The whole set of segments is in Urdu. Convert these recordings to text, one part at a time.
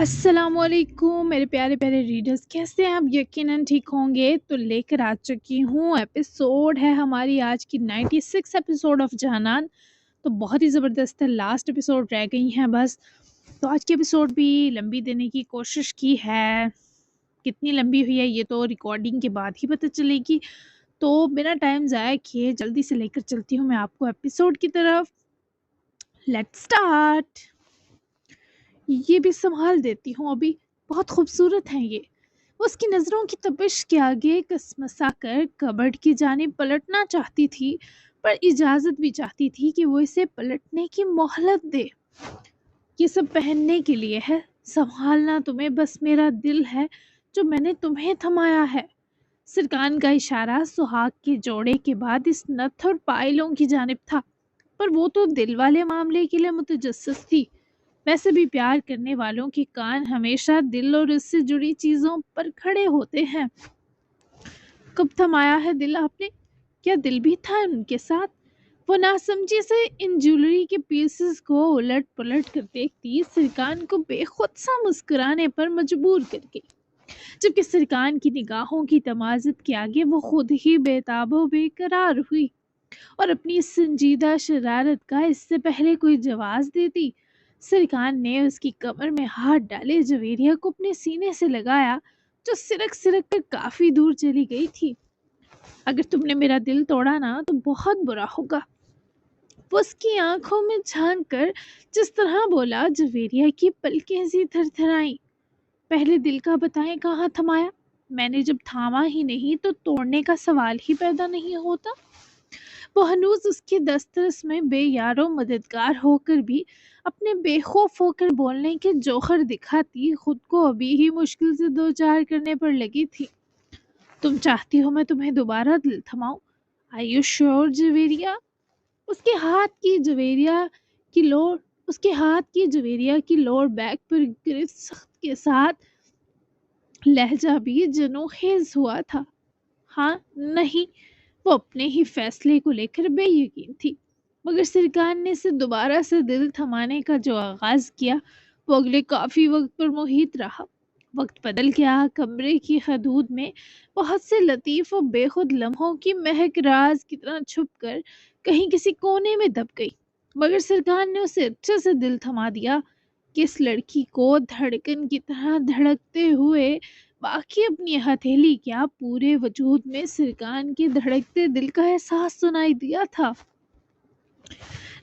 السلام علیکم میرے پیارے پیارے ریڈرز، کیسے ہیں آپ؟ یقیناً ٹھیک ہوں گے۔ تو لے کر آ چکی ہوں، ایپیسوڈ ہے ہماری آج کی 96 ایپیسوڈ آف جہانان۔ تو بہت ہی زبردست ہے، لاسٹ ایپیسوڈ رہ گئی ہیں بس۔ تو آج کی ایپیسوڈ بھی لمبی دینے کی کوشش کی ہے، کتنی لمبی ہوئی ہے یہ تو ریکارڈنگ کے بعد ہی پتہ چلے گی۔ تو بنا ٹائم ضائع کیے جلدی سے لے کر چلتی ہوں میں آپ کو ایپیسوڈ کی طرف۔ Let's start. یہ بھی سنبھال دیتی ہوں، ابھی بہت خوبصورت ہیں یہ۔ اس کی نظروں کی تپش کے آگے کسمسا کر کبرڈ کی جانب پلٹنا چاہتی تھی، پر اجازت بھی چاہتی تھی کہ وہ اسے پلٹنے کی مہلت دے۔ یہ سب پہننے کے لیے ہے، سنبھالنا تمہیں بس میرا دل ہے جو میں نے تمہیں تھمایا ہے۔ سرکان کا اشارہ سہاگ کے جوڑے کے بعد اس نتھ اور پائلوں کی جانب تھا، پر وہ تو دل والے معاملے کے لیے متجسس تھی۔ ویسے بھی پیار کرنے والوں کے کان ہمیشہ دل اور اس سے جڑی چیزوں پر کھڑے ہوتے ہیں۔ کب تھمایا ہے دل آپ نے؟ کیا دل بھی تھا ان کے ساتھ؟ وہ ناسمجھی سے ان جیولری کے پیسز کو الٹ پلٹ کر دیکھتی، سرکان کو بے خود سا مسکرانے پر مجبور کر گئی، جبکہ سرکان کی نگاہوں کی تمازت کے آگے وہ خود ہی بے تاب و بے قرار ہوئی، اور اپنی سنجیدہ شرارت کا اس سے پہلے کوئی جواز دیتی۔ سرکان نے اس کی کمر میں ہاتھ ڈالے، جویریہ کو اپنے سینے سے لگایا جو سرک سرک کر کافی دور چلی گئی تھی۔ اگر تم نے میرا دل توڑا نا تو بہت برا ہوگا، وہ اس کی آنکھوں میں جھانک کر جس طرح بولا، جویریہ کی پلکیں سی تھر تھرائیں۔ پہلے دل کا بتائیں کہاں تھمایا؟ میں نے جب تھاما ہی نہیں تو توڑنے کا سوال ہی پیدا نہیں ہوتا۔ وہ ہنوز اس کے دسترس میں بے یار و مددگار ہو کر بھی اپنے بے خوف ہو کر بولنے کے جوہر دکھاتی خود کو ابھی ہی مشکل سے دو چار کرنے پر لگی تھی۔ تم چاہتی ہو میں تمہیں دوبارہ دل تھماؤں؟ Are you sure Javeria? اس کے ہاتھ کی جویریہ کی لوور بیک پر گرفت سخت کے ساتھ لہجہ بھی جنوخیز ہوا تھا۔ ہاں نہیں، وہ اپنے ہی فیصلے کو لے کر بے یقین تھی، مگر سرکان نے اسے دوبارہ سے دل تھمانے کا جو آغاز کیا وہ اگلے کافی وقت پر محیط رہا۔ وقت بدل گیا، کمرے کی حدود میں بہت سے لطیف و بے خود لمحوں کی مہک راز کی طرح چھپ کر کہیں کسی کونے میں دب گئی، مگر سرکان نے اسے اچھے سے دل تھما دیا کہ اس لڑکی کو دھڑکن کی طرح دھڑکتے ہوئے باقی اپنی ہتھیلی کیا پورے وجود میں سرکان کے دھڑکتے دل کا احساس سنائی دیا تھا۔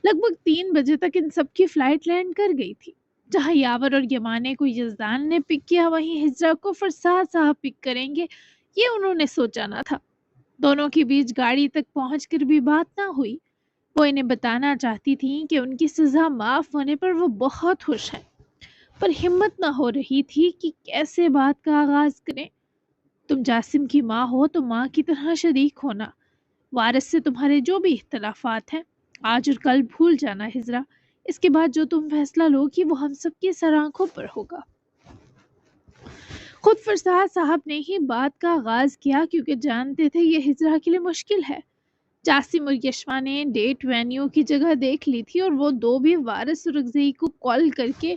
لگ بھگ 3 بجے تک ان سب کی فلائٹ لینڈ کر گئی تھی۔ جہاں یاور اور یمانے کو یزدان نے پک کیا، وہیں ہجرا کو فرساد صاحب پک کریں گے، یہ انہوں نے سوچا نہ تھا۔ دونوں کے بیچ گاڑی تک پہنچ کر بھی بات نہ ہوئی۔ وہ انہیں بتانا چاہتی تھیں کہ ان کی سزا معاف ہونے پر وہ بہت خوش ہیں، پر ہمت نہ ہو رہی تھی کہ کیسے بات کا آغاز کریں۔ تم جاسم کی ماں ہو تو ماں کی طرح شریک ہونا، وارث سے تمہارے جو بھی اختلافات ہیں آج اور کل بھول جانا ہجرا، اس کے بعد جو تم فیصلہ لو گی وہ ہم سب کی سر آنکھوں پر ہوگا۔ خود فرساد صاحب نے ہی بات کا آغاز کیا، کیونکہ جانتے تھے یہ ہجرا کے لیے مشکل ہے۔ جاسم اور یشما نے ڈیٹ وینیو کی جگہ دیکھ لی تھی، اور وہ دو بھی وارث اور رگزئی کو کال کر کے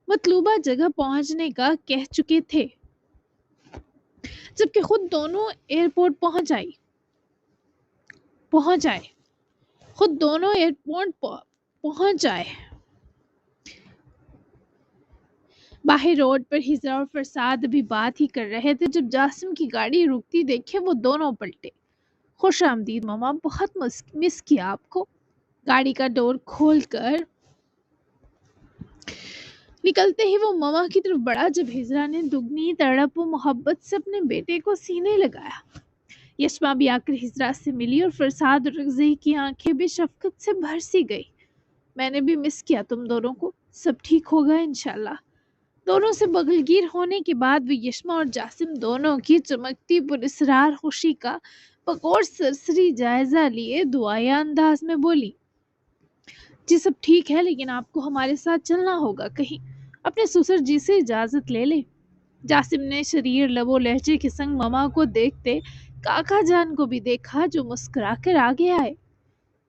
مطلوبہ جگہ پہنچنے کا کہہ چکے تھے، جبکہ خود دونوں ایئرپورٹ پہنچ آئے۔ باہر روڈ پر ہجرا اور فرساد ابھی بات ہی کر رہے تھے جب جاسم کی گاڑی رکتی دیکھے وہ دونوں پلٹے۔ خوش آمدید ماما، بہت مس کیا آپ کو۔ گاڑی کا ڈور کھول کر نکلتے ہی وہ ماما کی طرف بڑھا، جب ہجرا نے دگنی تڑپ و محبت سے اپنے بیٹے کو سینے لگایا۔ یشما بھی آ کر ہجرا سے ملی، اور فرساد اور رگزئی کی آنکھیں بھی شفقت سے بھر سی گئی۔ میں نے بھی مس کیا تم دونوں کو، سب ٹھیک ہوگا انشاءاللہ۔ دونوں سے بغلگیر ہونے کے بعد وہ یشما اور جاسم دونوں کی چمکتی پراسرار خوشی کا بغور سرسری جائزہ لیے دعائیہ انداز میں بولی، جی سب ٹھیک ہے، لیکن آپ کو ہمارے ساتھ چلنا ہوگا کہیں، اپنے سسر جی سے اجازت لے لیں۔ جاسم نے شریر لب و لہجے کے سنگ ماما کو دیکھتے کاکا جان کو بھی دیکھا، جو مسکرا کر آگے آئے۔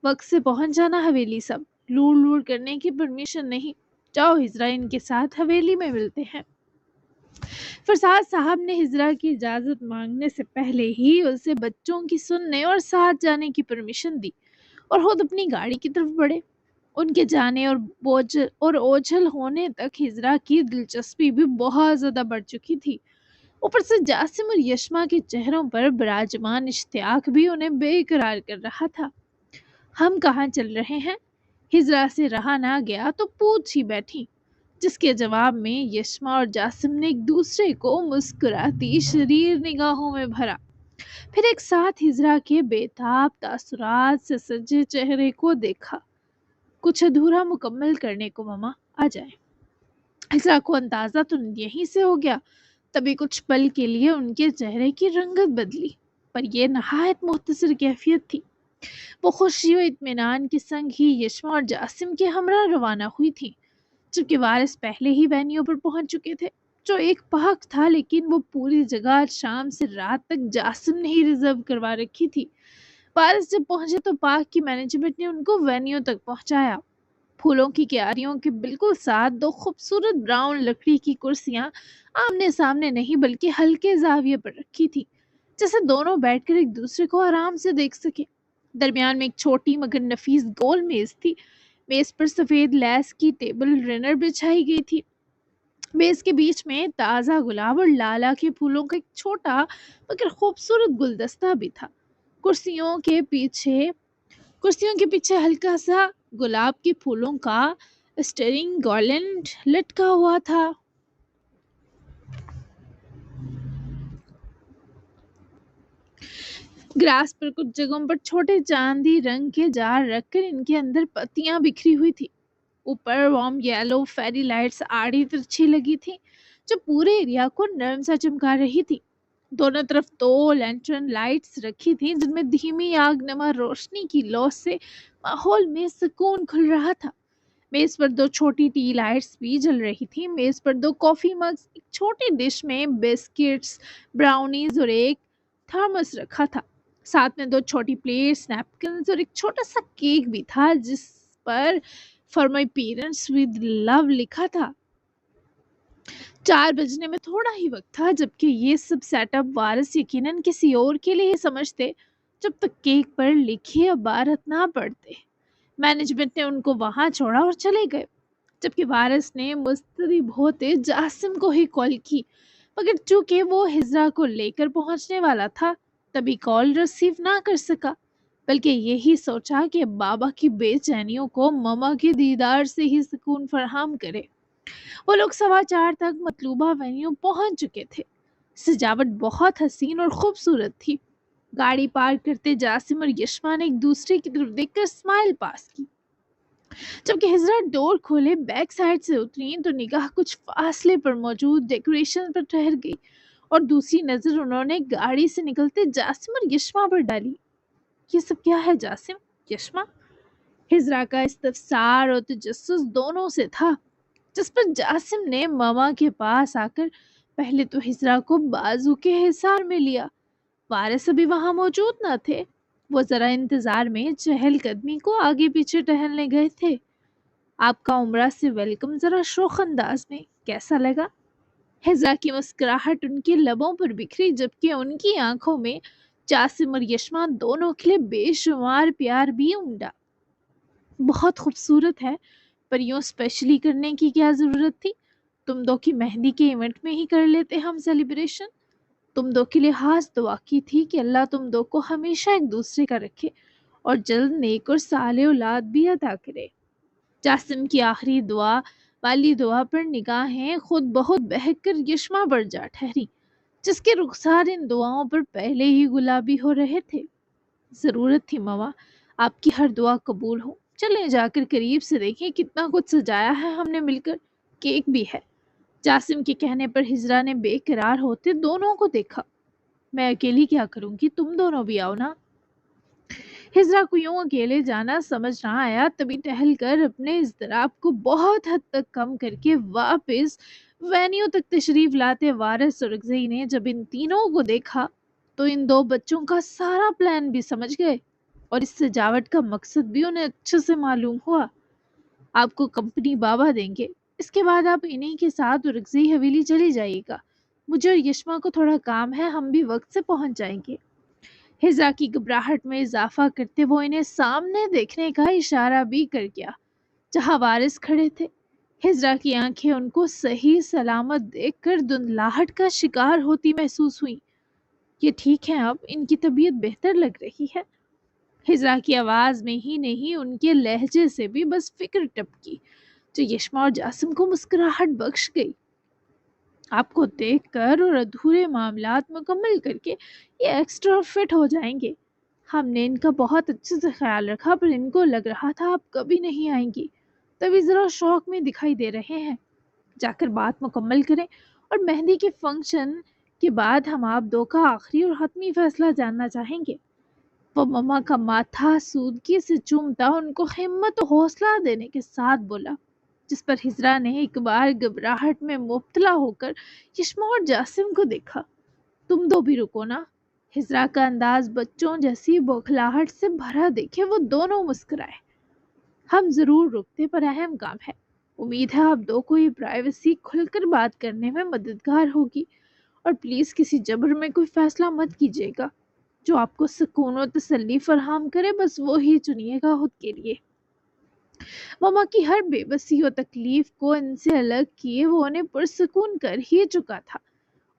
وقت سے پہنچ جانا حویلی، سب لوڑ لوڑ کرنے کی پرمیشن نہیں۔ جاؤ ہجرا ان کے ساتھ حویلی میں ملتے ہیں۔ فرساد صاحب نے ہجرا کی اجازت مانگنے سے پہلے ہی اسے بچوں کی سننے اور ساتھ جانے کی پرمیشن دی اور خود اپنی گاڑی کی طرف بڑھے۔ ان کے جانے اور اوجھل ہونے تک ہجرا کی دلچسپی بھی بہت زیادہ بڑھ چکی تھی۔ اوپر سے جاسم اور یشما کے چہروں پر براجمان اشتیاق بھی انہیں بے قرار کر رہا تھا۔ ہم کہاں چل رہے ہیں؟ ہجرا سے رہا نہ گیا تو پوچھ ہی بیٹھی، جس کے جواب میں یشما اور جاسم نے ایک دوسرے کو مسکراتی شریر نگاہوں میں بھرا، پھر ایک ساتھ ہجرا کے بے تاب تاثرات سے سجے چہرے کو دیکھا۔ کچھ ادھورا مکمل کرنے کو ماما، آ جائیں۔ ہجرا کو اندازہ تو یہیں سے ہو گیا، تبھی کچھ پل کے لیے ان کے چہرے کی رنگت بدلی، پر یہ نہایت مختصر کیفیت تھی۔ وہ خوشی و اطمینان کے سنگ ہی یشما اور جاسم کے ہمراہ روانہ ہوئی تھی، جبکہ وارث پہلے ہی وینیو پر پہنچ چکے تھے، جو ایک پارک تھا، لیکن وہ پوری جگہ شام سے رات تک جاسم نے ہی ریزرو کروا رکھی تھی۔ وارث جب پہنچے تو پارک کی مینجمنٹ نے ان کو وینیو تک پہنچایا۔ پھولوں کی کیاریوں کے بالکل ساتھ دو خوبصورت براؤن لکڑی کی کرسیاں آمنے سامنے نہیں بلکہ ہلکے زاویے پر رکھی تھی، جیسے دونوں بیٹھ کر ایک دوسرے کو آرام سے دیکھ سکے۔ درمیان میں ایک چھوٹی مگر نفیس گول میز تھی۔ میز پر سفید لیس کی ٹیبل رنر بچھائی گئی تھی۔ میز کے بیچ میں تازہ گلاب اور لالا کے پھولوں کا ایک چھوٹا مگر خوبصورت گلدستہ بھی تھا۔ کرسیوں کے پیچھے ہلکا سا گلاب کے پھولوں کا اسٹرنگ گارلینڈ لٹکا ہوا تھا۔ گراس پر کچھ جگہوں پر چھوٹے چاندی رنگ کے جار رکھ کر ان کے اندر پتیاں بکھری ہوئی تھی۔ اوپر وارم یلو فیری لائٹس آڑی ترچھی لگی تھی، جو پورے ایریا کو نرم سا چمکا رہی تھی۔ دونوں طرف دو لینٹرن لائٹس رکھی تھی، جن میں دھیمی آگ نما روشنی کی لو سے ماحول میں سکون کھل رہا تھا۔ میز پر دو چھوٹی ٹی لائٹس بھی جل رہی تھی۔ میز پر دو کافی مگز، ایک چھوٹی ڈش میں بسکٹس، براؤنیز اور ایک تھرمس رکھا تھا۔ ساتھ میں دو چھوٹی پلیٹس، نیپکنز اور ایک چھوٹا سا کیک بھی تھا، جس پر فار مائی پیرنٹس ود لو لکھا تھا۔ 4 بجنے میں تھوڑا ہی وقت تھا، جبکہ یہ سب سیٹ اپ وارث یقیناً کسی اور کے لیے سمجھتے جب تک کیک پر لکھی عبارت نہ پڑھتے۔ مینجمنٹ نے ان کو وہاں چھوڑا اور چلے گئے، جبکہ وارث نے مضطرب ہوتے جاسم کو ہی کال کی، مگر چونکہ وہ ہجرا کو لے کر پہنچنے والا تھا تبھی کال ریسیو نہ کر سکا، بلکہ یہی سوچا کہ بابا کی بے چینیوں کو ماما کے دیدار سے ہی سکون فراہم کرے۔ وہ لوگ 4:15 تک مطلوبہ وینیو پہنچ چکے تھے۔ سجاوٹ بہت حسین اور خوبصورت تھی۔ گاڑی پارک کرتے جاسم اور یشما نے ایک دوسرے کی طرف دیکھ کر اسمائل پاس کی۔ جبکہ ہجرا ڈور کھولے بیک سائڈ سے اتری تو نگاہ کچھ فاصلے پر موجود ڈیکوریشن پر ٹھہر گئی اور دوسری نظر انہوں نے گاڑی سے نکلتے جاسم اور یشما پر ڈالی۔ یہ سب کیا ہے جاسم، یشما؟ ہجرا کا استفسار اور تجسس دونوں سے تھا، جس پر جاسم نے ماما کے پاس آ کر پہلے تو ہجرا کو بازو کے حصار میں لیا۔ وارث ابھی وہاں موجود نہ تھے، وہ ذرا انتظار میں چہل قدمی کو آگے پیچھے ٹہلنے گئے تھے۔ آپ کا عمرہ سے ویلکم ذرا شوخ انداز میں کیسا لگا؟ ہجرا کی مسکراہٹ ان کے لبوں پر بکھری، جبکہ ان کی آنکھوں میں جاسم اور یشما دونوں کے لیے بے شمار پیار بھی امڈا۔ بہت خوبصورت ہے، پر یوں اسپیشلی کرنے کی کیا ضرورت تھی؟ تم دو کی مہندی کے ایونٹ میں ہی کر لیتے ہم سیلیبریشن۔ تم دو کے لیے خاص دعا کی تھی کہ اللہ تم دو کو ہمیشہ ایک دوسرے کا رکھے اور جلد نیک اور صالح اولاد بھی عطا کرے۔ جاسم کی آخری دعا والی دعا پر نگاہیں خود بہت بہک کر یشما پر جا ٹھہری، جس کے رخسار ان دعاؤں پر پہلے ہی گلابی ہو رہے تھے۔ ضرورت تھی ماما، آپ کی ہر دعا قبول ہو۔ چلیں جا کر قریب سے دیکھیں کتنا کچھ سجایا ہے ہم نے مل کر، کیک بھی ہے۔ جاسم کے کہنے پر ہجرا نے بے قرار ہوتے دونوں کو دیکھا۔ میں اکیلی کیا کروں گی، تم دونوں بھی آؤ نا۔ ہجرا کو یوں اکیلے جانا سمجھ نہ آیا، تبھی ٹہل کر اپنے اضطراب کو بہت حد تک کم کر کے واپس وینیو تک تشریف لاتے وارث اور اکزئی نے جب ان تینوں کو دیکھا تو ان دو بچوں کا سارا پلان بھی سمجھ گئے اور اس سجاوٹ کا مقصد بھی انہیں اچھے سے معلوم ہوا۔ آپ کو کمپنی بابا دیں گے، اس کے بعد آپ انہی کے ساتھ رکزئی حویلی چلی جائیے گا۔ مجھے اور یشما کو تھوڑا کام ہے، ہم بھی وقت سے پہنچ جائیں گے۔ ہزا کی گھبراہٹ میں اضافہ کرتے وہ انہیں سامنے دیکھنے کا اشارہ بھی کر گیا جہاں وارث کھڑے تھے۔ ہجرا کی آنکھیں ان کو صحیح سلامت دیکھ کر دھندلاہٹ کا شکار ہوتی محسوس ہوئی۔ یہ ٹھیک ہے، اب ان کی طبیعت بہتر لگ رہی ہے۔ ہجرا کی آواز میں ہی نہیں، ان کے لہجے سے بھی بس فکر ٹپکی جو یشما اور جاسم کو مسکراہٹ بخش گئی۔ آپ کو دیکھ کر اور ادھورے معاملات مکمل کر کے یہ ایکسٹرا فٹ ہو جائیں گے۔ ہم نے ان کا بہت اچھے سے خیال رکھا، پر ان کو لگ رہا تھا آپ کبھی نہیں آئیں گی، تبھی ذرا شوق میں دکھائی دے رہے ہیں۔ جا کر بات مکمل کریں، اور مہندی کے فنکشن کے بعد ہم آپ دو کا آخری اور حتمی فیصلہ جاننا چاہیں گے۔ وہ مما کا ماتھا سودگی سے چومتا ان کو ہمت و حوصلہ دینے کے ساتھ بولا، جس پر ہجرا نے ایک بار گھبراہٹ میں مبتلا ہو کر یشما اور جاسم کو دیکھا۔ تم دو بھی رکو نا۔ ہجرا کا انداز بچوں جیسی بوکھلاہٹ سے بھرا دیکھے وہ دونوں مسکرائے۔ ہم ضرور رکتے، پر اہم کام ہے۔ امید ہے آپ دو کو یہ پرائیویسی کھل کر بات کرنے میں مددگار ہوگی، اور پلیز کسی جبر میں کوئی فیصلہ مت کیجیے گا۔ جو آپ کو سکون و تسلی فراہم کرے بس وہی چنیے گا خود کے لیے۔ ماما کی ہر بے بسی و تکلیف کو ان سے الگ کیے وہ انہیں پرسکون کر ہی چکا تھا،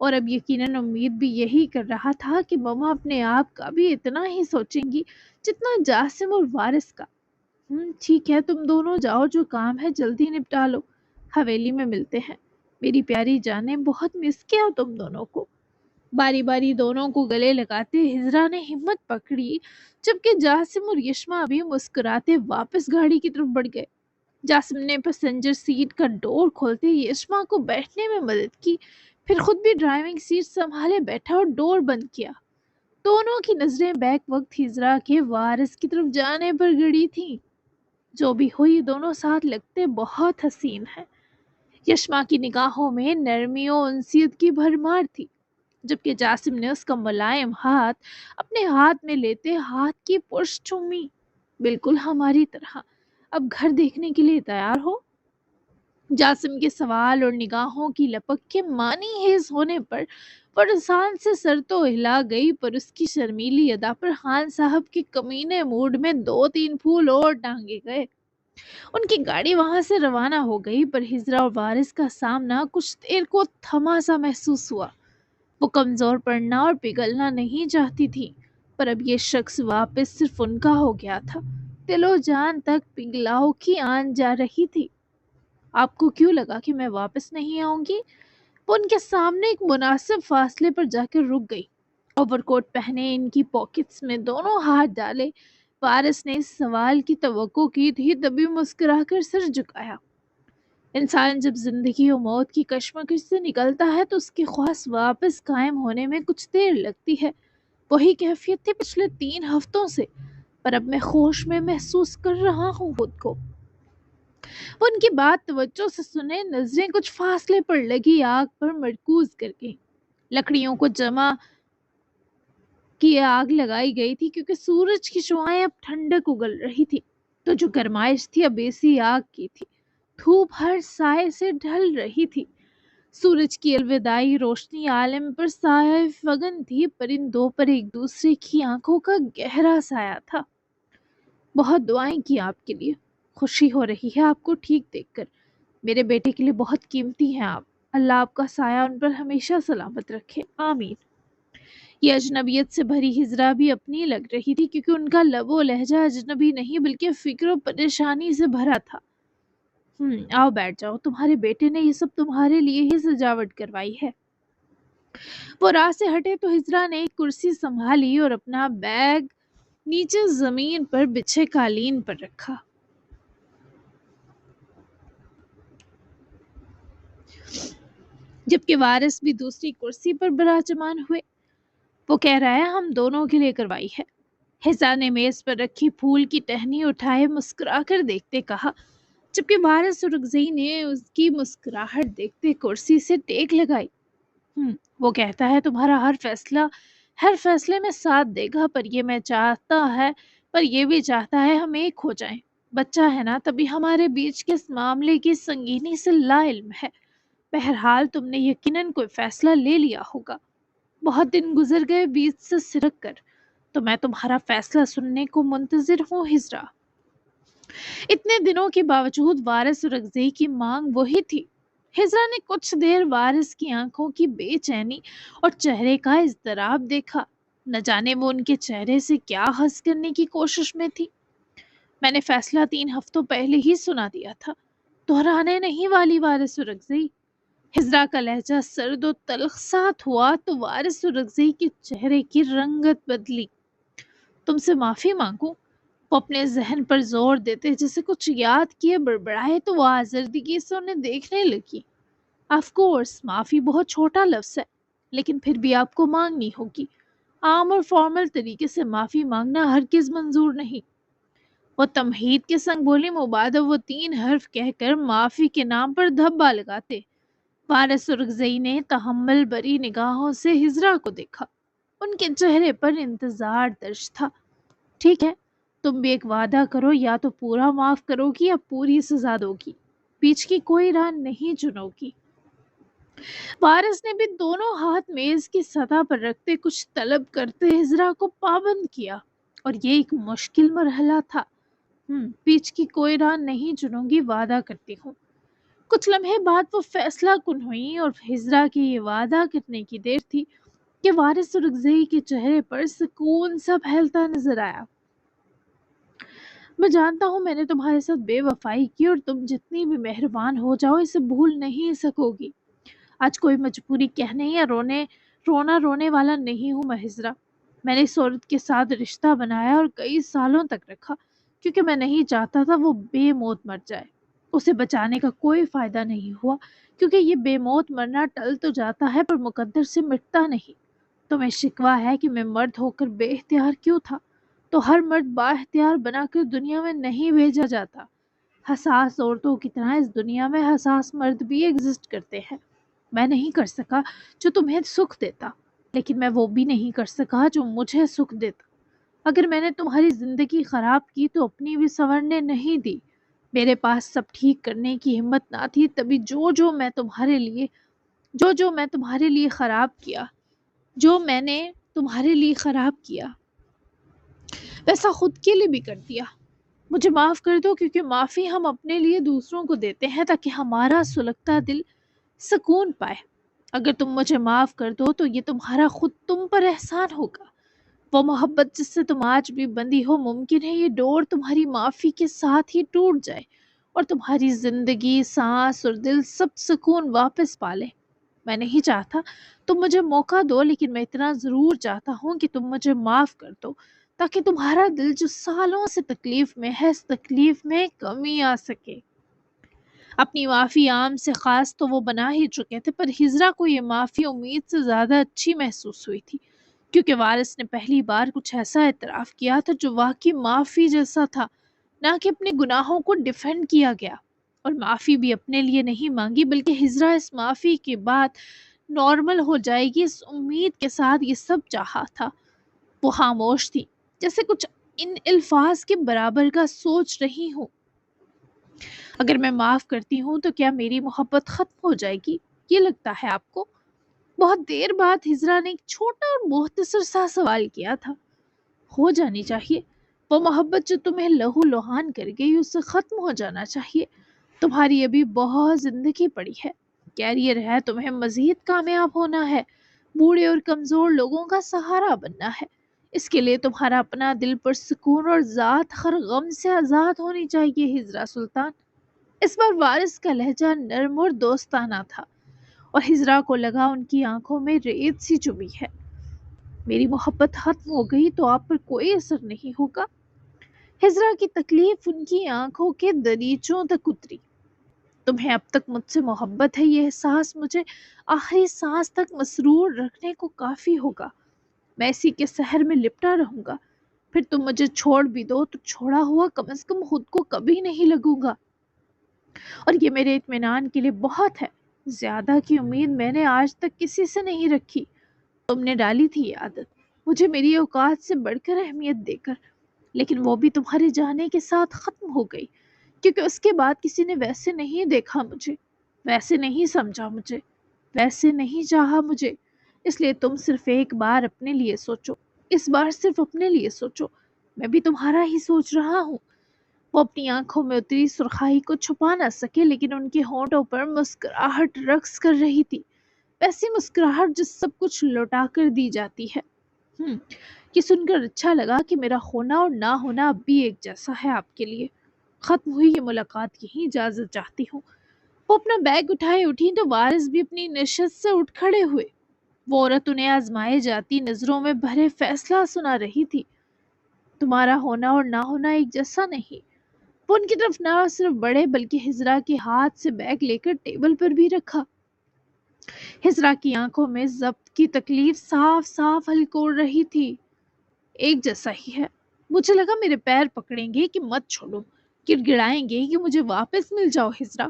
اور اب یقیناً امید بھی یہی کر رہا تھا کہ ماما اپنے آپ کا بھی اتنا ہی سوچیں گی جتنا جاسم اور وارث کا۔ ٹھیک ہے، تم دونوں جاؤ، جو کام ہے جلدی نپٹا لو، حویلی میں ملتے ہیں۔ میری پیاری جانیں، بہت مس کیا تم دونوں کو۔ باری باری دونوں کو گلے لگاتے ہجرا نے ہمت پکڑی، جبکہ جاسم اور یشما بھی مسکراتے واپس گاڑی کی طرف بڑھ گئے۔ جاسم نے پیسنجر سیٹ کا ڈور کھولتے یشما کو بیٹھنے میں مدد کی، پھر خود بھی ڈرائیونگ سیٹ سنبھالے بیٹھا اور ڈور بند کیا۔ دونوں کی نظریں بیک وقت ہجرا کے وارث کی طرف جانے پر گڑی تھیں۔ جو بھی ہو، یہ دونوں ساتھ لگتے بہت حسین ہیں۔ یشما کی نگاہوں میں نرمی و انسیت کی بھرمار تھی، جبکہ جاسم نے اس کا ملائم ہاتھ اپنے ہاتھ میں لیتے ہاتھ کی پرش چومی۔ بالکل ہماری طرح۔ اب گھر دیکھنے کے لیے تیار ہو؟ جاسم کے سوال اور نگاہوں کی لپک کے معنی خیز ہونے پر پرسان سے سر تو ہلا گئی، پر اس کی شرمیلی ادا پر خان صاحب کے کمینے موڈ میں 2-3 پھول اور ٹانگے گئے۔ ان کی گاڑی وہاں سے روانہ ہو گئی، پر ہجرا اور وارث کا سامنا کچھ دیر کو تھما سا محسوس ہوا۔ وہ کمزور پڑنا اور پگھلنا نہیں چاہتی تھی، پر اب یہ شخص واپس صرف ان کا ہو گیا تھا۔ دل و جان تک پگھلاؤ کی آن جا رہی تھی۔ آپ کو کیوں لگا کہ میں واپس نہیں آؤں گی؟ وہ ان کے سامنے ایک مناسب فاصلے پر جا کر رک گئی۔ اوور کوٹ پہنے، ان کی پاکٹس میں دونوں ہاتھ ڈالے، وارث نے اس سوال کی توقع کی تھی، تبھی مسکرا کر سر جھکایا۔ انسان جب زندگی و موت کی کشمکش سے نکلتا ہے تو اس کی خواص واپس قائم ہونے میں کچھ دیر لگتی ہے۔ وہی کیفیت تھی پچھلے 3 ہفتوں سے، پر اب میں ہوش میں محسوس کر رہا ہوں خود کو۔ وہ ان کی بات توجہ سے سنے، نظریں کچھ فاصلے پر لگی آگ پر مرکوز کر گئیں۔ لکڑیوں کو جمع کی آگ لگائی گئی تھی کیونکہ سورج کی شعاعیں اب ٹھنڈک اگل رہی تھی، تو جو گرمائش تھی اب ایسی آگ کی تھی۔ دھوپ ہر سائے سے ڈھل رہی تھی۔ سورج کی الوداعی روشنی عالم پر سایہ فگن تھی، پر ان دو پر ایک دوسرے کی آنکھوں کا گہرا سایہ تھا۔ بہت دعائیں کی آپ کے لیے۔ خوشی ہو رہی ہے آپ کو ٹھیک دیکھ کر۔ میرے بیٹے کے لیے بہت قیمتی ہیں آپ۔ اللہ آپ کا سایہ ان پر ہمیشہ سلامت رکھے، آمین۔ یہ اجنبیت سے بھری ہجرا بھی اپنی لگ رہی تھی، کیونکہ ان کا لب و لہجہ اجنبی نہیں بلکہ فکر و پریشانی سے بھرا تھا۔ آؤ بیٹھ جاؤ، تمہارے بیٹے نے یہ سب تمہارے لیے ہی سجاوٹ کروائی ہے۔ وہ راہ سے ہٹے تو ہجرا نے ایک کرسی سنبھالی اور اپنا بیگ نیچے زمین پر بچھے قالین پر رکھا۔ جبکہ وارث بھی دوسری کرسی پر براجمان ہوئے۔ وہ کہہ رہا ہے ہم دونوں کے لیے کروائی ہے۔ ہجرا نے میز پر رکھی پھول کی ٹہنی اٹھائے مسکرا کر دیکھتے کہا، جبکہ وارث اور رکزئی نے اس کی مسکراہٹ دیکھتے کرسی سے ٹیک لگائی۔ وہ کہتا ہے تمہارا ہر فیصلے میں ساتھ دے گا، پر یہ بھی چاہتا ہے ہم ایک ہو جائیں۔ بچہ ہے نا، تبھی ہمارے بیچ کے اس معاملے کی سنگینی سے لا علم ہے۔ بہرحال تم نے یقیناً کوئی فیصلہ لے لیا ہوگا۔ بہت دن گزر گئے بیچ سے سرک کر، تو میں تمہارا فیصلہ سننے کو منتظر ہوں ہجرا۔ اتنے دنوں کے باوجود وارث رگزئی کی مانگ وہی تھی۔ ہجرا نے کچھ دیر وارث کی آنکھوں کی بے چینی اور چہرے کا اضطراب دیکھا۔ نہ جانے وہ ان کے چہرے سے کیا حس کرنے کی کوشش میں تھی۔ میں نے فیصلہ 3 ہفتوں پہلے ہی سنا دیا تھا، دہرانے نہیں والی وارث رگزئی۔ ہجرا کا لہجہ سرد و تلخ سات ہوا تو وارث رگزئی کے چہرے کی رنگت بدلی۔ تم سے معافی مانگوں؟ وہ اپنے ذہن پر زور دیتے جیسے کچھ یاد کیے بڑبڑائے تو وہ آزردگی سے انہیں دیکھنے لگی۔ آف کورس، معافی بہت چھوٹا لفظ ہے، لیکن پھر بھی آپ کو مانگنی ہوگی۔ عام اور فارمل طریقے سے معافی مانگنا ہرگز منظور نہیں۔ وہ تمہید کے سنگ بولی، مبادہ وہ 3 حرف کہہ کر معافی کے نام پر دھبا لگاتے۔ وارث رگزئی نے تحمل بری نگاہوں سے ہجرا کو دیکھا۔ ان کے چہرے پر انتظار درج تھا۔ ٹھیک ہے، تم بھی ایک وعدہ کرو، یا تو پورا معاف کرو گی یا پوری سزا دو گی، بیچ کی کوئی راہ نہیں چنو گی۔ وارث نے بھی دونوں ہاتھ میز کی سطح پر رکھتے کچھ طلب کرتے ہجرا کو پابند کیا، اور یہ ایک مشکل مرحلہ تھا۔ بیچ کی کوئی راہ نہیں چنوں گی، وعدہ کرتی ہوں۔ کچھ لمحے بعد وہ فیصلہ کن ہوئی، اور ہجرا کی یہ وعدہ کرنے کی دیر تھی کہ وارث رگزئی کے چہرے پر سکون سا پھیلتا نظر آیا۔ میں جانتا ہوں میں نے تمہارے ساتھ بے وفائی کی، اور تم جتنی بھی مہربان ہو جاؤ اسے بھول نہیں سکو گی۔ آج کوئی مجبوری کہنے یا رونے والا نہیں ہوں میں ہجرا۔ میں نے اس عورت کے ساتھ رشتہ بنایا اور کئی سالوں تک رکھا، کیونکہ میں نہیں چاہتا تھا وہ بے موت مر جائے۔ اسے بچانے کا کوئی فائدہ نہیں ہوا، کیونکہ یہ بے موت مرنا ٹل تو جاتا ہے پر مقدر سے مٹتا نہیں۔ تمہیں شکوہ ہے کہ میں مرد ہو کر بے اختیار کیوں تھا، تو ہر مرد با اختیار بنا کر دنیا میں نہیں بھیجا جاتا۔ حساس عورتوں کی طرح اس دنیا میں حساس مرد بھی ایگزسٹ کرتے ہیں۔ میں نہیں کر سکا جو تمہیں سکھ دیتا، لیکن میں وہ بھی نہیں کر سکا جو مجھے سکھ دیتا۔ اگر میں نے تمہاری زندگی خراب کی تو اپنی بھی سنورنے نہیں دی۔ میرے پاس سب ٹھیک کرنے کی ہمت نہ تھی، تبھی جو میں تمہارے لیے خراب کیا، جو میں نے تمہارے لیے خراب کیا ویسا خود کے لیے بھی کر دیا۔ مجھے معاف کر دو، کیونکہ معافی ہم اپنے لیے دوسروں کو دیتے ہیں تاکہ ہمارا سلگتا دل سکون پائے۔ اگر تم مجھے معاف کر دو تو یہ تمہارا خود تم پر احسان ہوگا۔ وہ محبت جس سے تم آج بھی بندھی ہو، ممکن ہے یہ ڈور تمہاری معافی کے ساتھ ہی ٹوٹ جائے، اور تمہاری زندگی، سانس اور دل سب سکون واپس پالے۔ میں نہیں چاہتا تم مجھے موقع دو، لیکن میں اتنا ضرور چاہتا ہوں کہ تم مجھے معاف کر دو، تاکہ تمہارا دل جو سالوں سے تکلیف میں ہے، اس تکلیف میں کمی آ سکے۔ اپنی معافی عام سے خاص تو وہ بنا ہی چکے تھے، پر ہجرا کو یہ معافی امید سے زیادہ اچھی محسوس ہوئی تھی، کیونکہ وارث نے پہلی بار کچھ ایسا اعتراف کیا تھا جو واقعی معافی جیسا تھا، نہ کہ اپنے گناہوں کو ڈیفینڈ کیا گیا۔ اور معافی بھی اپنے لیے نہیں مانگی، بلکہ ہجرا اس معافی کے بعد نارمل ہو جائے گی اس امید کے ساتھ یہ سب چاہا تھا۔ وہ خاموش تھی، جیسے کچھ ان الفاظ کے برابر کا سوچ رہی ہوں۔ اگر میں معاف کرتی ہوں تو کیا میری محبت ختم ہو جائے گی؟ یہ لگتا ہے آپ کو؟ بہت دیر بعد ہجرا نے ایک چھوٹا اور مختصر سا سوال کیا تھا۔ ہو جانی چاہیے۔ وہ محبت جو تمہیں لہو لوہان کر گئی، اس سے ختم ہو جانا چاہیے۔ تمہاری ابھی بہت زندگی پڑی ہے، کیریئر ہے، تمہیں مزید کامیاب ہونا ہے، بوڑھے اور کمزور لوگوں کا سہارا بننا ہے۔ اس کے لیے تمہارا اپنا دل پر سکون اور ذات ہر غم سے آزاد ہونی چاہیے ہجرا سلطان۔ اس بار وارث کا لہجہ نرم اور دوستانہ تھا، اور ہجرا کو لگا ان کی آنکھوں میں ریت سی چبھی ہے۔ میری محبت ختم ہو گئی تو آپ پر کوئی اثر نہیں ہوگا؟ ہجرا کی تکلیف ان کی آنکھوں کے دریچوں تک اتری۔ تمہیں اب تک مجھ سے محبت ہے، یہ احساس مجھے آخری سانس تک مسرور رکھنے کو کافی ہوگا۔ میں اسی کے سحر میں لپٹا رہوں گا۔ پھر تم مجھے چھوڑ بھی دو تو چھوڑا ہوا کم از کم خود کو کبھی نہیں لگوں گا، اور یہ میرے اطمینان کے لیے بہت ہے۔ زیادہ کی امید میں نے آج تک کسی سے نہیں رکھی۔ تم نے ڈالی تھی یہ عادت، مجھے میری اوقات سے بڑھ کر اہمیت دے کر، لیکن وہ بھی تمہارے جانے کے ساتھ ختم ہو گئی، کیونکہ اس کے بعد کسی نے ویسے نہیں دیکھا مجھے، ویسے نہیں سمجھا مجھے، ویسے نہیں چاہا مجھے۔ اس لیے تم صرف ایک بار اپنے لیے سوچو، اس بار صرف اپنے لیے سوچو۔ میں بھی تمہارا ہی سوچ رہا ہوں۔ وہ اپنی آنکھوں میں اتری سرخائی کو چھپا نہ سکے، لیکن ان کے ہونٹوں پر مسکراہٹ رقص کر رہی تھی، ویسی مسکراہٹ جو سب کچھ لوٹا کر دی جاتی ہے۔ ہم یہ سن کر اچھا لگا کہ میرا ہونا اور نہ ہونا اب بھی ایک جیسا ہے آپ کے لیے۔ ختم ہوئی یہ ملاقات، یہی اجازت چاہتی ہوں۔ وہ اپنا بیگ اٹھائے اٹھی تو وارث بھی اپنی نشست سے اٹھ کھڑے ہوئے۔ وہ عورت انہیں آزمائے جاتی نظروں میں بھرے فیصلہ سنا رہی تھی۔ تمہارا ہونا اور نہ ہونا ایک جیسا نہیں۔ وہ ان کی طرف نہ صرف بڑھے بلکہ ہجرا کے ہاتھ سے بیگ لے کر ٹیبل پر بھی رکھا۔ ہجرا کی آنکھوں میں ضبط کی تکلیف صاف صاف ہلکور رہی تھی۔ ایک جیسا ہی ہے۔ مجھے لگا میرے پیر پکڑیں گے کہ مت چھوڑو، گڑ گڑائیں گے کہ مجھے واپس مل جاؤ ہجرا،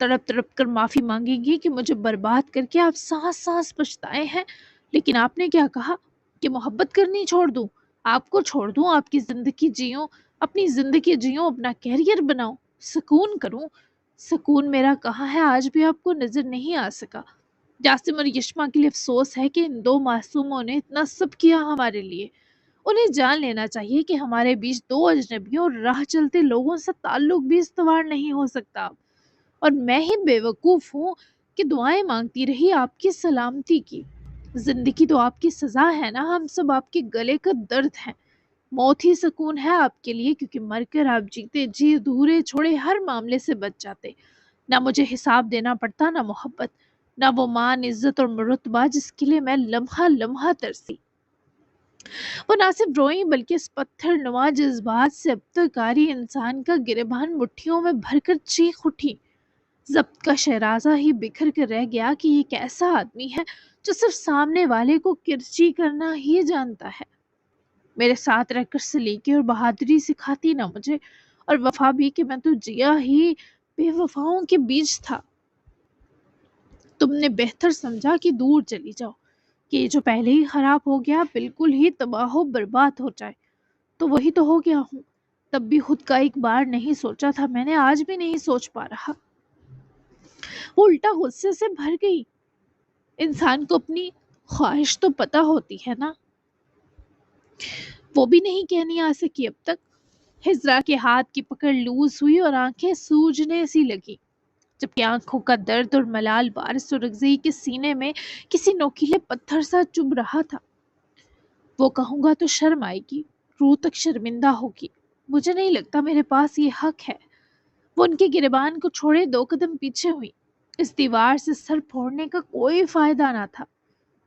تڑپ تڑپ کر معافی مانگیں گے کہ مجھے برباد کر کے آپ سانس سانس پچھتائے ہیں۔ لیکن آپ نے کیا کہا کہ محبت کرنی چھوڑ دوں، آپ کو چھوڑ دوں، آپ کی زندگی جیوں، اپنی زندگی جیوں، اپنا کیریئر بناؤں، سکون کروں۔ سکون میرا کہاں ہے آج بھی آپ کو نظر نہیں آ سکا۔ جاسم اور یشما کے لیے افسوس ہے کہ ان دو معصوموں نے اتنا سب کیا ہمارے لیے۔ انہیں جان لینا چاہیے کہ ہمارے بیچ دو اجنبیوں اور راہ چلتے لوگوں سے تعلق بھی استوار نہیں ہو سکتا۔ اور میں ہی بیوقوف ہوں کہ دعائیں مانگتی رہی آپ کی سلامتی کی۔ زندگی تو آپ کی سزا ہے نا، ہم سب آپ کے گلے کا درد ہیں۔ موت ہی سکون ہے آپ کے لیے، کیونکہ مر کر آپ جیتے جی ادھورے چھوڑے ہر معاملے سے بچ جاتے۔ نہ مجھے حساب دینا پڑتا، نہ محبت، نہ وہ مان، عزت اور مرتبہ جس کے لیے میں لمحہ لمحہ ترسی۔ وہ نہ صرف روئی بلکہ اس پتھر نما جذبات سے اب تک آری انسان کا گریبان مٹھیوں میں بھر کر چیخ اٹھی۔ ضبط کا شہرازہ ہی بکھر کر رہ گیا کہ یہ کیسا آدمی ہے جو صرف سامنے والے کو کرچی کرنا ہی جانتا ہے۔ میرے ساتھ رہ کر سلیقے اور بہادری سکھاتی نہ مجھے، اور وفا بھی، کہ میں تو جیا ہی بے وفاؤں کے بیچ تھا۔ تم نے بہتر سمجھا کہ دور چلی جاؤ، کہ یہ جو پہلے ہی خراب ہو گیا بالکل ہی تباہ و برباد ہو جائے۔ تو وہی تو ہو گیا ہوں۔ تب بھی خود کا ایک بار نہیں سوچا تھا میں نے، آج بھی نہیں سوچ پا رہا۔ وہ الٹا غصے سے بھر گئی۔ انسان کو اپنی خواہش تو پتہ ہوتی ہے نا، وہ بھی نہیں کہنی آ سکی اب تک۔ ہجرا کے ہاتھ کی پکڑ لوز ہوئی اور آنکھیں سوجنے سی لگی، جبکہ آنکھوں کا درد اور ملال وارث اور رگزئی کے سینے میں کسی نوکیلے پتھر سا چبھ رہا تھا۔ وہ کہوں گا تو شرم آئے گی، روح تک شرمندہ ہوگی۔ مجھے نہیں لگتا میرے پاس یہ حق ہے۔ وہ ان کے گریبان کو چھوڑے دو قدم پیچھے ہوئی۔ اس دیوار سے سر پھوڑنے کا کوئی فائدہ نہ تھا۔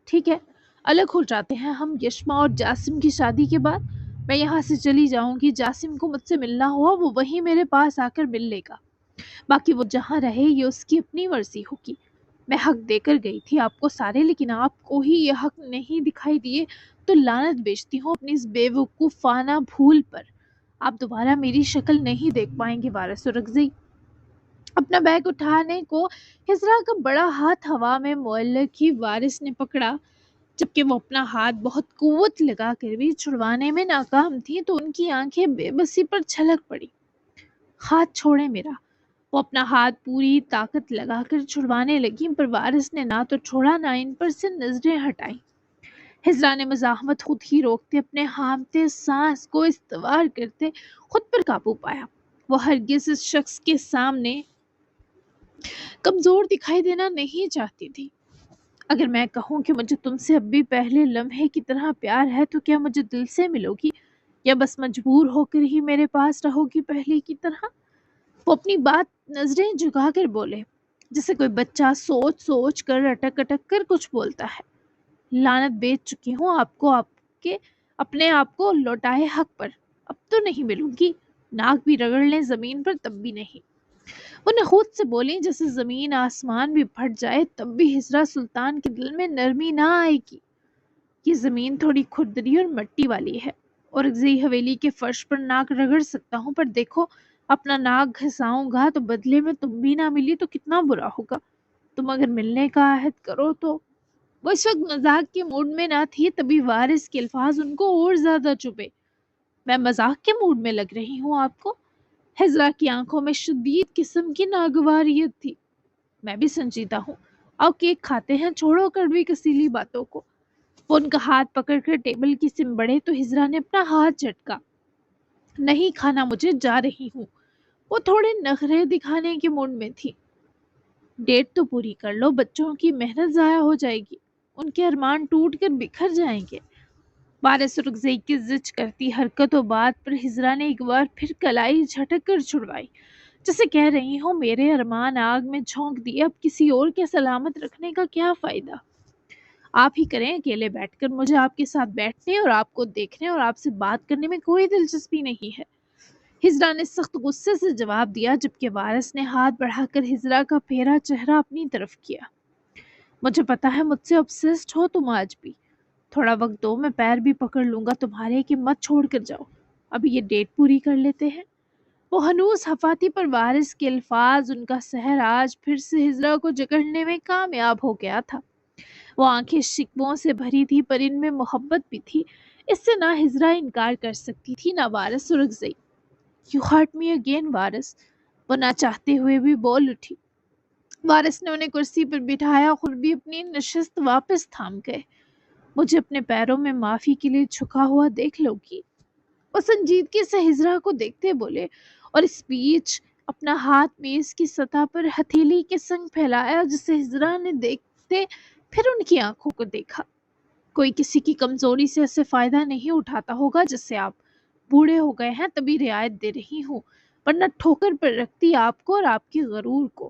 ٹھیک ہے، الگ ہو جاتے ہیں ہم یشما اور جاسم کی شادی کے بعد۔ میں یہاں سے چلی جاؤں گی، جاسم کو مجھ سے ملنا ہوا وہ وہیں میرے پاس آ کر مل لے گا، باقی وہ جہاں رہے یہ اس کی اپنی مرضی ہوگی۔ میں حق دے کر گئی تھی آپ کو سارے، لیکن آپ کو ہی یہ حق نہیں دکھائی دیے تو لعنت بیچتی ہوں اپنی اس بے وقوفانہ بھول پر۔ آپ دوبارہ میری شکل نہیں دیکھ پائیں گے وارث اور رگزئی۔ اپنا بیگ اٹھانے کو ہجرا کا بڑا ہاتھ ہوا میں معلق ہی وارث نے پکڑا، جبکہ وہ اپنا ہاتھ بہت قوت لگا کر بھی چھڑوانے میں ناکام تھی تو ان کی آنکھیں بے بسی پر چھلک پڑی۔ ہاتھ چھوڑے میرا۔ وہ اپنا ہاتھ پوری طاقت لگا کر چھڑوانے لگی، پر وارث نے نہ تو چھوڑا نہ ان پر سے نظریں ہٹائیں۔ ہجرا نے مزاحمت خود ہی روکتے، اپنے ہامتے سانس کو استوار کرتے خود پر قابو پایا۔ وہ ہرگز اس شخص کے سامنے کمزور دکھائی دینا نہیں چاہتی تھی۔ اگر میں کہوں کہ مجھے تم سے اب بھی پہلے لمحے کی طرح پیار ہے تو کیا مجھے دل سے ملو گی، یا بس مجبور ہو کر ہی میرے پاس رہو گی پہلے کی طرح؟ وہ اپنی بات نظریں جھکا کر بولے، جیسے کوئی بچہ سوچ سوچ کر اٹک اٹک کر کچھ بولتا ہے۔ لعنت بیچ چکی ہوں آپ کو، آپ کے اپنے آپ کو لوٹائے حق پر۔ اب تو نہیں ملوں گی، ناک بھی رگڑ لیں زمین پر تب بھی نہیں۔ وہ نخوت سے بولی جیسے زمین آسمان بھی پھٹ جائے تب بھی ہجرا سلطان کے دل میں نرمی نہ آئے گی۔ یہ زمین تھوڑی کھردری اور مٹی والی ہے، اور رگزئی حویلی کے فرش پر ناک رگڑ سکتا ہوں، پر دیکھو اپنا ناک گھساؤں گا تو بدلے میں تم بھی نہ ملی تو کتنا برا ہوگا۔ تم اگر ملنے کا عہد کرو تو۔ وہ اس وقت مذاق کے موڈ میں نہ تھی، تبھی وارث کے الفاظ ان کو اور زیادہ چبھے۔ میں مذاق کے موڈ میں لگ رہی ہوں آپ کو؟ ہجرا کی آنکھوں میں شدید قسم کی ناگواریت تھی۔ میں بھی سنجیدہ ہوں۔ آؤ کیک کھاتے ہیں، چھوڑو کڑوی کسیلی باتوں کو۔ وہ ان کا ہاتھ پکڑ کر ٹیبل کی سم بڑھے تو ہجرا نے اپنا ہاتھ جھٹکا۔ نہیں کھانا مجھے، جا رہی ہوں۔ وہ تھوڑے نخرے دکھانے کے موڈ میں تھی۔ ڈیٹ تو پوری کر لو، بچوں کی محنت ضائع ہو جائے گی، ان کے ارمان ٹوٹ کر بکھر جائیں گے۔ وارث رکزئی کی زج کرتی حرکت و بات پر ہجرا نے ایک بار پھر کلائی جھٹک کر چھڑوائی، جیسے کہہ رہی ہوں میرے ارمان آگ میں جھونک دیے، اب کسی اور کے سلامت رکھنے کا کیا فائدہ؟ آپ ہی کریں، اکیلے بیٹھ کر مجھے آپ کے ساتھ بیٹھنے اور آپ کو دیکھنے اور آپ سے بات کرنے میں کوئی دلچسپی نہیں ہے۔ ہجرا نے سخت غصے سے جواب دیا، جبکہ وارث نے ہاتھ بڑھا کر ہجرا کا پھیرا چہرہ اپنی طرف کیا۔ مجھے پتا ہے مجھ سے obsessed ہو تم آج بھی۔ تھوڑا وقت دو، میں پیر بھی پکڑ لوں گا تمہارے کہ مت چھوڑ کر جاؤ، ابھی یہ ڈیٹ پوری کر لیتے ہیں۔ وہ ہنوز حفاظتی پر وارث کے الفاظ، ان کا سحر آج پھر سے ہجرا کو جکڑنے میں کامیاب ہو گیا تھا۔ وہ آنکھیں شکووں سے بھری تھی پر ان میں محبت بھی تھی، اس سے نہ ہجرا انکار کر سکتی تھی نہ وارث رکزئی۔ You hurt me again وارث، وہ نہ چاہتے ہوئے بھی بول اٹھی۔ وارث نے انہیں کرسی پر بٹھایا، خود بھی اپنی نشست واپس تھام گئے۔ مجھے اپنے پیروں میں معافی کے لیے جھکا ہوا دیکھ لو گی؟ وہ سنجیدگی سے ہجرا کو دیکھتے بولے، اور اسپیچ اپنا ہاتھ میز کی سطح پر ہتھیلی کے سنگ پھیلایا، جسے ہجرا نے دیکھتے پھر ان کی آنکھوں کو دیکھا۔ کوئی کسی کی کمزوری سے ایسے فائدہ نہیں اٹھاتا ہوگا جس سے آپ بوڑھے ہو گئے ہیں تبھی رعایت دے رہی ہوں، ورنہ ٹھوکر پر رکھتی آپ کو اور آپ کے غرور کو۔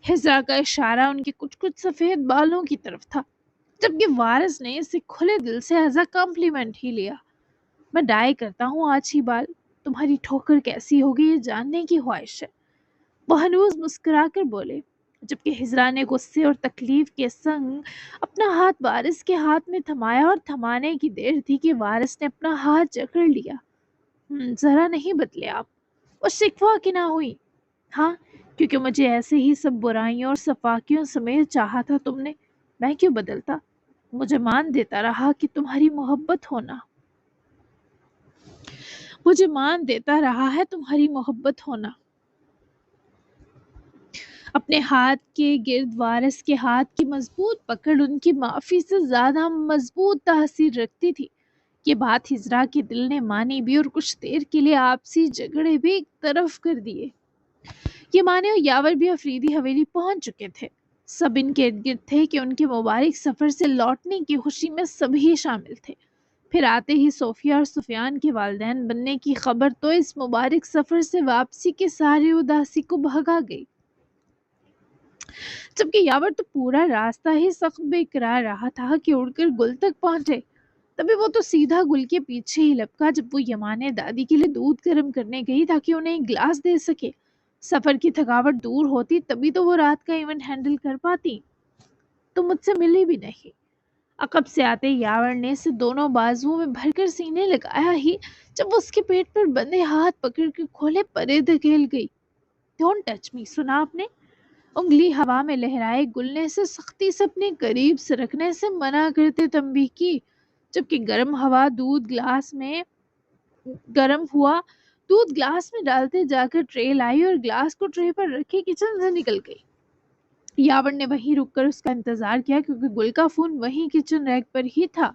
ہجرا کا اشارہ ان کے کچھ کچھ سفید بالوں کی طرف تھا، جبکہ وارث نے اسے کھلے دل سے ایز اے کمپلیمنٹ ہی لیا۔ میں ڈائی کرتا ہوں آج ہی بال، تمہاری ٹھوکر کیسی ہوگی یہ جاننے کی خواہش ہے، وہ ہنوز مسکرا کر بولے، جبکہ ہجرا نے غصے اور تکلیف کے سنگ اپنا ہاتھ وارث کے ہاتھ میں تھمایا، اور تھمانے کی دیر تھی کہ وارث نے اپنا ہاتھ جکڑ لیا۔ ذرا نہیں بدلے آپ، وہ شکوہ کی نہ ہوئی۔ ہاں، کیونکہ مجھے ایسے ہی سب برائیوں اور صفاقیوں سمیت چاہا تھا تم نے، میں کیوں بدلتا؟ مجھے مان دیتا رہا کہ تمہاری محبت ہونا، مجھے مان دیتا رہا ہے تمہاری محبت ہونا۔ اپنے ہاتھ کے گرد وارث کے ہاتھ کی مضبوط پکڑ ان کی معافی سے زیادہ مضبوط تاثیر رکھتی تھی۔ یہ بات ہجرا کے دل نے مانی بھی، اور کچھ دیر کے لیے آپسی جھگڑے بھی ایک طرف کر دیے۔ یہ مانے اور یاور بھی افریدی حویلی پہنچ چکے تھے۔ سب ان کے ارد گرد تھے کہ ان کے مبارک سفر سے لوٹنے کی خوشی میں سبھی شامل تھے۔ پھر آتے ہی صوفیہ اور سفیان کے والدین بننے کی خبر تو اس مبارک سفر سے واپسی کے سارے اداسی کو بھگا گئی، جبکہ یاور تو پورا راستہ ہی سخت بے قرار رہا تھا کہ اڑ کر گل تک پہنچے۔ تبھی وہ تو سیدھا گل کے پیچھے ہی لپکا جب وہ یمانے دادی کے لیے دودھ گرم کرنے گئی تاکہ انہیں ایک گلاس دے سکے۔ سفر کی تھکاوٹ دور ہوتی تبھی تو وہ رات کا ایونٹ ہینڈل کر پاتی۔ تو مجھ سے ملی بھی نہیں۔ عقب سے آتے یاور نے اسے دونوں بازوؤں میں بھر کر سینے لگایا ہی جب وہ اس کے پیٹ پر بندھے ہاتھ پکڑ کے کھولے پرے دھکیل گئی۔ ڈونٹ ٹچ می، سنا آپ نے؟ انگلی ہوا میں لہرائے گل نے اسے سختی سے اپنے قریب سرکنے سے منع کرتے تنبیہ کی، جبکہ دودھ گلاس میں ڈالتے جا کر ٹرے لائی اور گلاس کو ٹرے پر رکھے کچن سے نکل گئی۔ یاور نے وہیں رک کر اس کا انتظار کیا، کیونکہ گل کا فون وہیں کچن ریک پر ہی تھا۔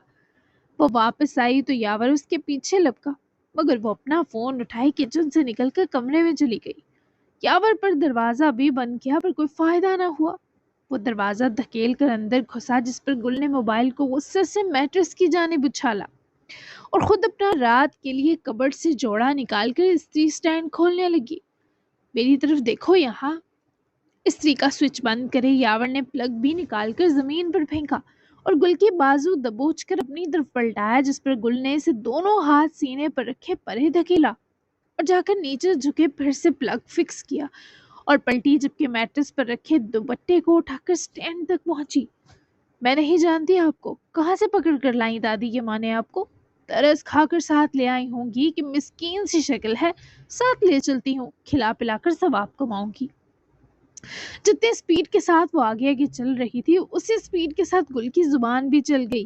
وہ واپس آئی تو یاور اس کے پیچھے لپکا، مگر وہ اپنا فون اٹھائی کچن سے نکل کر کمرے میں چلی گئی۔ یاور پر دروازہ بھی بند کیا پر کوئی فائدہ نہ ہوا۔ وہ دروازہ دھکیل کر اندر گھسا، جس پر گل نے موبائل کو غصے سے میٹرس کی جانب اچھالا اور خود اپنا رات کے لیے کبرڈ سے جوڑا نکال کر استری سٹینڈ کھولنے لگی۔ میری طرف دیکھو یہاں، استری کا سوئچ بند کرے یاور نے پلگ بھی نکال کر زمین پر پھینکا اور گل کی بازو دبوچ کر اپنی طرف پلٹایا، جس پر گل نے اسے دونوں ہاتھ سینے پر رکھے پرے دھکیلا اور جا کر نیچے جھکے پھر سے پلگ فکس کیا اور پلٹی، جبکہ میٹرس پر رکھے دوپٹے کو اٹھا کر سٹینڈ تک پہنچی۔ میں نہیں جانتی آپ کو، کہاں سے پکڑ کر لائیں دادی یہ مانے آپ کو؟ ترس کھا کر ساتھ لے آئی ہوں گی کہ مسکین سی شکل ہے، ساتھ لے چلتی ہوں، کھلا پلا کر ثواب کماؤں گی۔ جتنے سپیڈ کے ساتھ وہ آگے آگے چل رہی تھی اسی سپیڈ کے ساتھ گل کی زبان بھی چل گئی۔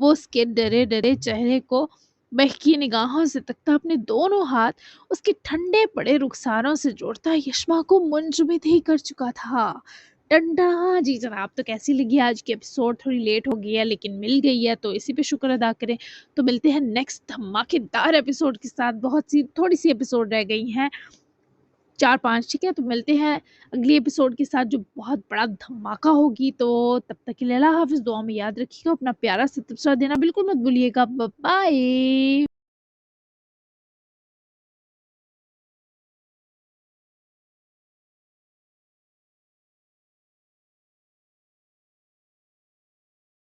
وہ اس کے ڈرے ڈرے چہرے کو بہکی نگاہوں سے تکتا، اپنے دونوں ہاتھ اس کے ٹھنڈے پڑے رخساروں سے جوڑتا یشما کو منجمد ہی کر چکا تھا۔ ٹنڈا جی جناب، تو کیسی لگی آج کی ایپیسوڈ؟ تھوڑی لیٹ ہو گئی ہے لیکن مل گئی ہے تو اسی پہ شکر ادا کریں۔ تو ملتے ہیں نیکسٹ دھماکے دار ایپیسوڈ کے ساتھ، تھوڑی سی ایپیسوڈ رہ گئی ہیں، 4-5، ٹھیک ہے؟ تو ملتے ہیں اگلی ایپیسوڈ کے ساتھ جو بہت بڑا دھماکہ ہوگی۔ تو تب تک کے لیے اللہ حافظ، دعا میں یاد رکھیے گا، اپنا پیارا سا تبصرہ دینا بالکل مت بھولیے گا۔ بائے۔